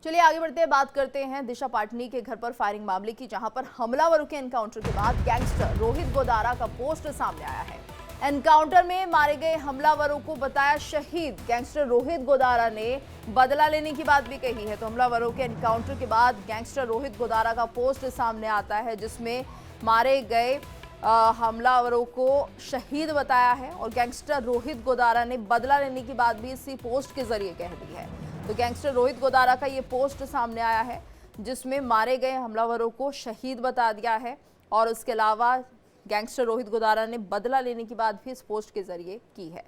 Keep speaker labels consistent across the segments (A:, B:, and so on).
A: चलिए आगे बढ़ते हैं, बात करते हैं दिशा पाटनी के घर पर फायरिंग मामले की, जहां पर हमलावरों के एनकाउंटर के बाद गैंगस्टर रोहित गोदारा का पोस्ट सामने आया है। एनकाउंटर में मारे गए हमलावरों को बताया शहीद। गैंगस्टर रोहित गोदारा ने बदला लेने की बात भी कही है। तो हमलावरों के एनकाउंटर के बाद गैंगस्टर रोहित गोदारा का पोस्ट सामने आता है, जिसमें मारे गए हमलावरों को शहीद बताया है और गैंगस्टर रोहित गोदारा ने बदला लेने की बात भी इसी पोस्ट के जरिए कह दी है। तो गैंगस्टर रोहित गोदारा का ये पोस्ट सामने आया है, जिसमें मारे गए हमलावरों को शहीद बता दिया है और उसके अलावा गैंगस्टर रोहित गोदारा ने बदला लेने की बात भी इस पोस्ट के जरिए की है।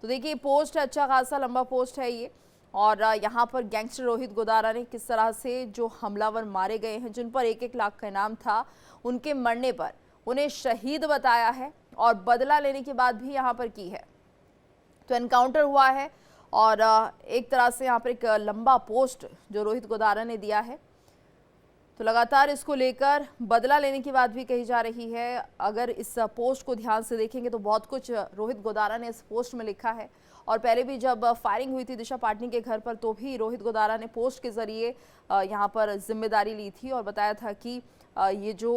A: तो देखिए पोस्ट है, अच्छा खासा लंबा पोस्ट है ये, और यहाँ पर गैंगस्टर रोहित गोदारा ने किस तरह से जो हमलावर मारे गए हैं, जिन पर 1-1 लाख का इनाम था, उनके मरने पर उन्हें शहीद बताया है और बदला लेने की बात भी यहाँ पर की है। तो एनकाउंटर हुआ है और एक तरह से यहाँ पर एक लंबा पोस्ट जो रोहित गोदारा ने दिया है, तो लगातार इसको लेकर बदला लेने की बात भी कही जा रही है। अगर इस पोस्ट को ध्यान से देखेंगे तो बहुत कुछ रोहित गोदारा ने इस पोस्ट में लिखा है, और पहले भी जब फायरिंग हुई थी दिशा पाटनी के घर पर, तो भी रोहित गोदारा ने पोस्ट के जरिए यहाँ पर जिम्मेदारी ली थी और बताया था कि ये जो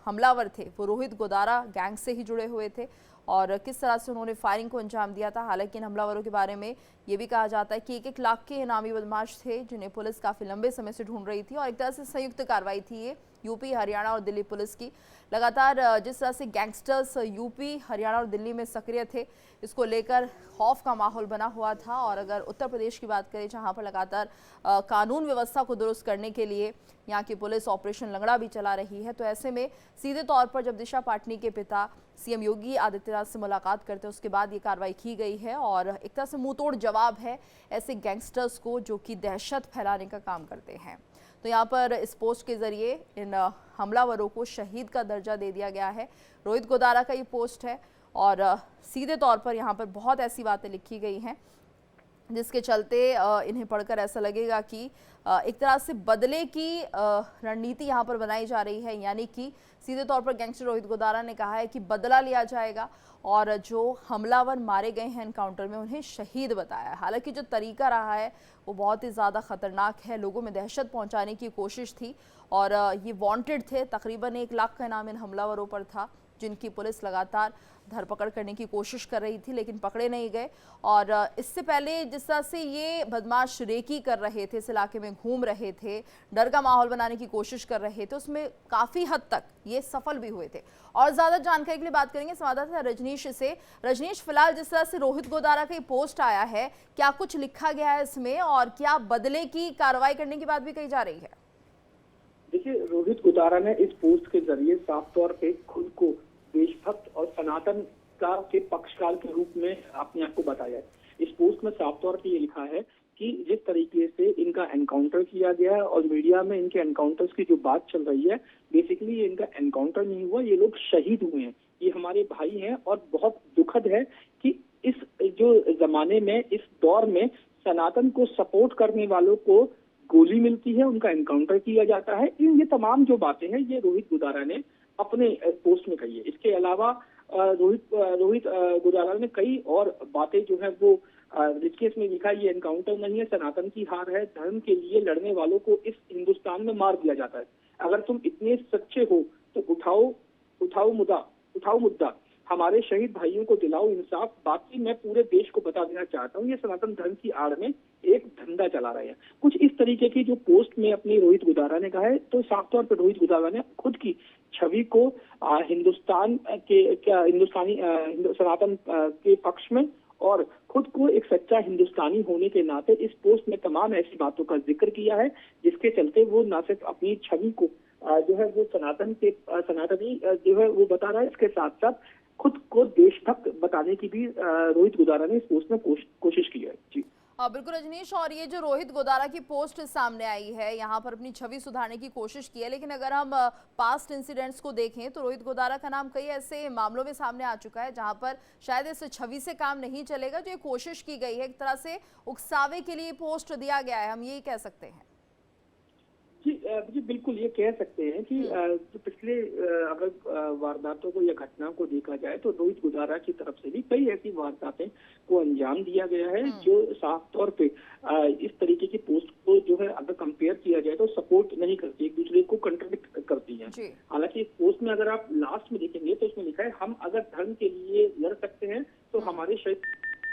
A: हमलावर थे वो रोहित गोदारा गैंग से ही जुड़े हुए थे और किस तरह से उन्होंने फायरिंग को अंजाम दिया था। हालांकि इन हमलावरों के बारे में ये भी कहा जाता है कि 1-1 लाख के इनामी बदमाश थे, जिन्हें पुलिस काफ़ी लंबे समय से ढूंढ रही थी और एक तरह से संयुक्त कार्रवाई थी ये यूपी, हरियाणा और दिल्ली पुलिस की। लगातार जिस तरह से गैंगस्टर्स यूपी, हरियाणा और दिल्ली में सक्रिय थे, इसको लेकर खौफ का माहौल बना हुआ था। और अगर उत्तर प्रदेश की बात करें, जहाँ पर लगातार कानून व्यवस्था को दुरुस्त करने के लिए यहाँ की पुलिस ऑपरेशन लंगड़ा भी चला रही है, तो ऐसे में सीधे तौर पर जब दिशा पाटनी के पिता सीएम योगी आदित्यनाथ से मुलाकात करते हैं, उसके बाद ये कार्रवाई की गई है और एक तरह से मुंहतोड़ जवाब है ऐसे गैंगस्टर्स को जो कि दहशत फैलाने का काम करते हैं। तो यहाँ पर इस पोस्ट के जरिए इन हमलावरों को शहीद का दर्जा दे दिया गया है। रोहित गोदारा का ये पोस्ट है और सीधे तौर पर यहाँ पर बहुत ऐसी बातें लिखी गई हैं जिसके चलते इन्हें पढ़कर ऐसा लगेगा कि एक तरह से बदले की रणनीति यहाँ पर बनाई जा रही है। यानी कि सीधे तौर पर गैंगस्टर रोहित गोदारा ने कहा है कि बदला लिया जाएगा और जो हमलावर मारे गए हैं एनकाउंटर में, उन्हें शहीद बताया है। हालांकि जो तरीका रहा है वो बहुत ही ज़्यादा खतरनाक है, लोगों में दहशत पहुंचाने की कोशिश थी और ये वांटेड थे। तकरीबन 1 लाख का इनाम इन हमलावरों पर था, जिनकी पुलिस लगातार धरपकड़ करने की कोशिश कर रही थी, लेकिन पकड़े नहीं गए। और इससे पहले जिस तरह से ये बदमाश रेकी कर रहे थे, इस इलाके में घूम रहे थे, डर का माहौल बनाने की कोशिश कर रहे थे, उसमें काफ़ी हद तक ये सफल भी हुए थे। और ज़्यादा जानकारी के लिए बात करेंगे संवाददाता रजनीश से। रजनीश, फिलहाल जिस तरह से रोहित गोदारा का पोस्ट आया है, क्या कुछ लिखा गया है इसमें और क्या बदले की कार्रवाई करने की बात भी कही जा रही है?
B: देखिए, रोहित गोदारा ने इस पोस्ट के जरिए साफ तौर पे खुद को देशभक्त और सनातन का के पक्षकार के रूप में अपने आप को बताया है। इस पोस्ट में साफ तौर पे ये लिखा है कि जिस तरीके से इनका एनकाउंटर किया गया है और मीडिया में इनके एनकाउंटर्स की जो बात चल रही है, बेसिकली ये इनका एनकाउंटर नहीं हुआ, ये लोग शहीद हुए हैं, ये हमारे भाई हैं। और बहुत दुखद है कि इस जो जमाने में, इस दौर में सनातन को सपोर्ट करने वालों को गोली मिलती है, उनका एनकाउंटर किया जाता है। ये तमाम जो बातें हैं ये रोहित गोदारा ने अपने पोस्ट में कही है। इसके अलावा रोहित गोदारा ने कई और बातें जो है वो लिखे, इसमें लिखा ये एनकाउंटर नहीं है, सनातन की हार है, धर्म के लिए लड़ने वालों को इस हिंदुस्तान में मार दिया जाता है। अगर तुम इतने सच्चे हो तो उठाओ मुद्दा, हमारे शहीद भाइयों को दिलाओ इंसाफ। बाकी मैं पूरे देश को बता देना चाहता हूँ, ये सनातन धर्म की आड़ में एक धंधा चला रहे हैं। कुछ इस तरीके की जो पोस्ट में अपनी रोहित गोदारा ने कहा है। तो साफ तौर पर रोहित गोदारा ने खुद की छवि को हिंदुस्तानी सनातन के पक्ष में और खुद को एक सच्चा हिंदुस्तानी होने के नाते इस पोस्ट में तमाम ऐसी बातों का जिक्र किया है, जिसके चलते वो न सिर्फ अपनी छवि को जो है वो सनातनी जो है वो बता रहा है, इसके साथ साथ खुद को देशभक्त बताने की भी रोहित गोदारा ने इस पोस्ट में कोशिश की है। जी
A: बिल्कुल रजनीश, और ये जो रोहित गोदारा की पोस्ट सामने आई है, यहाँ पर अपनी छवि सुधारने की कोशिश की है, लेकिन अगर हम पास्ट इंसिडेंट्स को देखें तो रोहित गोदारा का नाम कई ऐसे मामलों में सामने आ चुका है जहाँ पर शायद इस छवि से काम नहीं चलेगा। जो ये कोशिश की गई है, एक तरह से उकसावे के लिए पोस्ट दिया गया है, हम यही कह सकते हैं।
B: जी बिल्कुल, ये कह सकते हैं कि जो पिछले अगर वारदातों को या घटना को देखा जाए तो रोहित गोदारा की तरफ से भी कई ऐसी वारदातें को अंजाम दिया गया है, जो साफ तौर पे इस तरीके की पोस्ट को जो है अगर किया जाए तो सपोर्ट नहीं करती, एक दूसरे को कंट्राडिक्ट करती हैं। हालांकि इस पोस्ट में अगर आप लास्ट में देखेंगे तो इसमें लिखा है, हम अगर धर्म के लिए लड़ सकते हैं तो हमारे शरीर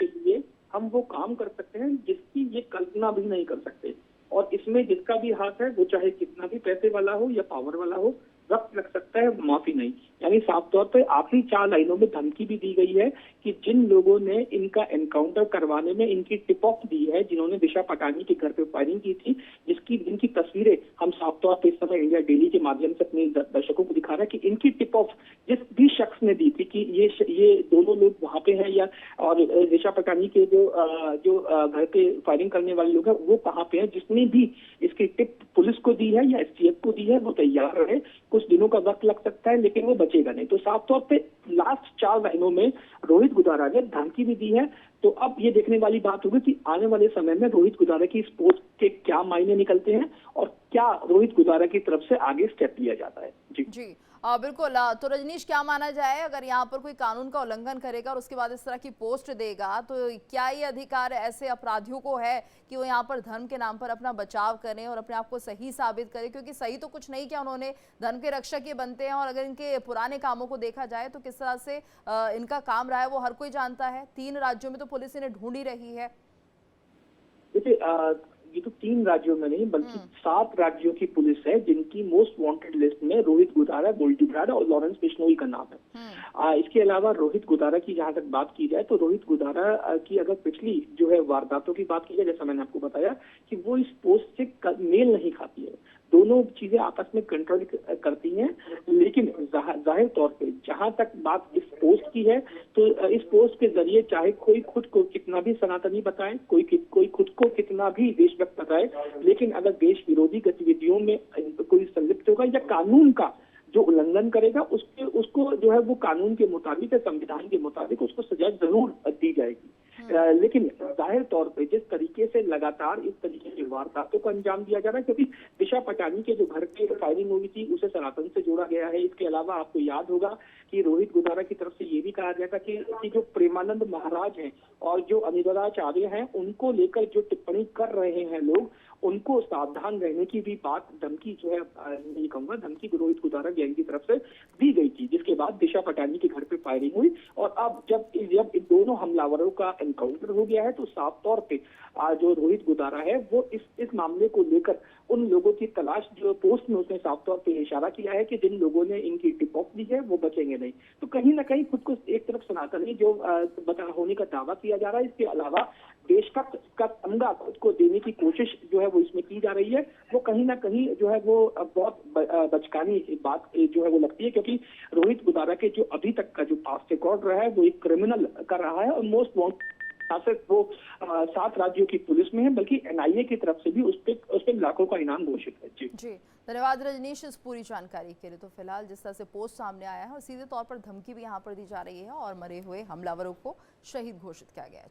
B: के लिए हम वो काम कर सकते हैं जिसकी ये कल्पना भी नहीं कर सकते। और इसमें जिसका भी हाथ है, वो चाहे कितना भी पैसे वाला हो या पावर वाला हो, वक्त लग सकता है, माफी नहीं। यानी साफ तौर पे आखिरी 4 लाइनों में धमकी भी दी गई है कि जिन लोगों ने इनका एनकाउंटर करवाने में इनकी टिप ऑफ दी है, जिन्होंने दिशा पटानी के घर पे फायरिंग की थी, जिनकी तस्वीरें हम साफ तौर पे इस समय इंडिया डेली के माध्यम से अपने दर्शकों को दिखा रहे हैं कि इनकी टिप ऑफ जिस भी शख्स ने दी थी कि ये दोनों लोग वहां पे हैं, या और दिशा पटानी के जो घर पे फायरिंग करने वाले लोग हैं वो कहाँ पे हैं, जिसने भी इसकी टिप पुलिस को दी है या एसटीएफ को दी है वो तैयार रहे। कुछ दिनों का वक्त लग सकता है लेकिन वो बचेगा नहीं। तो साफ तौर पे लास्ट 4 लाइनों में रोहित गुदारा ने धमकी भी दी है। तो अब ये देखने वाली बात होगी कि आने वाले समय में रोहित गुदारा की इस पोस्ट के क्या मायने निकलते हैं और क्या रोहित गुदारा की तरफ से आगे स्टेप लिया जाता है। जी
A: बिल्कुल। तो रजनीश, क्या माना जाए अगर यहाँ पर कोई कानून का उल्लंघन करेगा और उसके बाद इस तरह की पोस्ट देगा, तो क्या ये अधिकार ऐसे अपराधियों को है कि वो यहाँ पर धर्म के नाम पर अपना बचाव करें और अपने आप को सही साबित करें? क्योंकि सही तो कुछ नहीं किया उन्होंने, धर्म के रक्षक ये बनते हैं। और अगर इनके पुराने कामों को देखा जाए तो किस तरह से इनका काम रहा है वो हर कोई जानता है। 3 राज्यों में तो पुलिस इन्हें ढूंढ ही रही है।
B: देखिए, ये तो 3 राज्यों में नहीं बल्कि 7 राज्यों की पुलिस है जिनकी मोस्ट वांटेड लिस्ट में रोहित गुदारा, गोल्डी ब्राड और लॉरेंस बिश्नोई का नाम है। इसके अलावा रोहित गुदारा की जहां तक बात की जाए तो रोहित गुदारा की अगर पिछली जो है वारदातों की बात की जाए, जैसा मैंने आपको बताया कि वो इस पोस्ट से मेल नहीं खाती है, दोनों चीजें आपस में कंट्रोल करती हैं। लेकिन जाहिर तौर पे जहां तक बात इस पोस्ट की है तो इस पोस्ट के जरिए चाहे कोई खुद को कितना भी सनातनी बताए, कोई खुद को कितना भी देशभक्त बताए, लेकिन अगर देश विरोधी गतिविधियों में कोई संलिप्त होगा या कानून का जो उल्लंघन करेगा उसको जो है वो कानून के मुताबिक या संविधान के मुताबिक उसको सजा जरूर दी जाएगी। लेकिन जाहिर तौर पे जिस तरीके से लगातार इस तरीके की वारदातों को अंजाम दिया जा रहा है, क्योंकि दिशा पटानी के जो घर पे फायरिंग हुई थी उसे सनातन से जोड़ा गया है। इसके अलावा आपको याद होगा कि रोहित गुदारा की तरफ से ये भी कहा गया था कि जो प्रेमानंद महाराज हैं और जो अनिरुद्धाचार्य हैं उनको लेकर जो टिप्पणी कर रहे हैं लोग, उनको सावधान रहने की भी बात धमकी जो है नहीं कहूंगा, धमकी रोहित गुदारा गैंग की तरफ से दी गई थी, जिसके बाद दिशा पटानी के घर पे फायरिंग हुई। और अब जब इन दोनों हमलावरों का एनकाउंटर हो गया है तो साफ तौर पे जो रोहित गुदारा है वो इस मामले को लेकर उन लोगों की तलाश, जो पोस्ट में उसने साफ तौर पे इशारा किया है कि जिन लोगों ने इनकी टिप ऑफ दी है वो बचेंगे नहीं। तो कहीं ना कहीं खुद को एक तरफ सनातनी जो होने का दावा किया जा रहा है, इसके अलावा देशभक्त का तमगा खुद को देने की कोशिश जो है वो इसमें की जा रही है, वो कहीं ना कहीं जो है वो बहुत बचकानी बात जो है वो लगती है। क्योंकि रोहित गुदारा के जो अभी तक का जो पास्ट रिकॉर्ड रहा है वो एक क्रिमिनल कर रहा है और मोस्ट वांटेड सिर्फ वो 7 राज्यों की पुलिस में है, बल्कि एनआईए की तरफ से भी उस पे लाखों का इनाम घोषित है। जी
A: धन्यवाद रजनीश इस पूरी जानकारी के लिए। तो फिलहाल जिस तरह से पोस्ट सामने आया है और सीधे तौर पर धमकी भी यहाँ पर दी जा रही है और मरे हुए हमलावरों को शहीद घोषित किया गया है।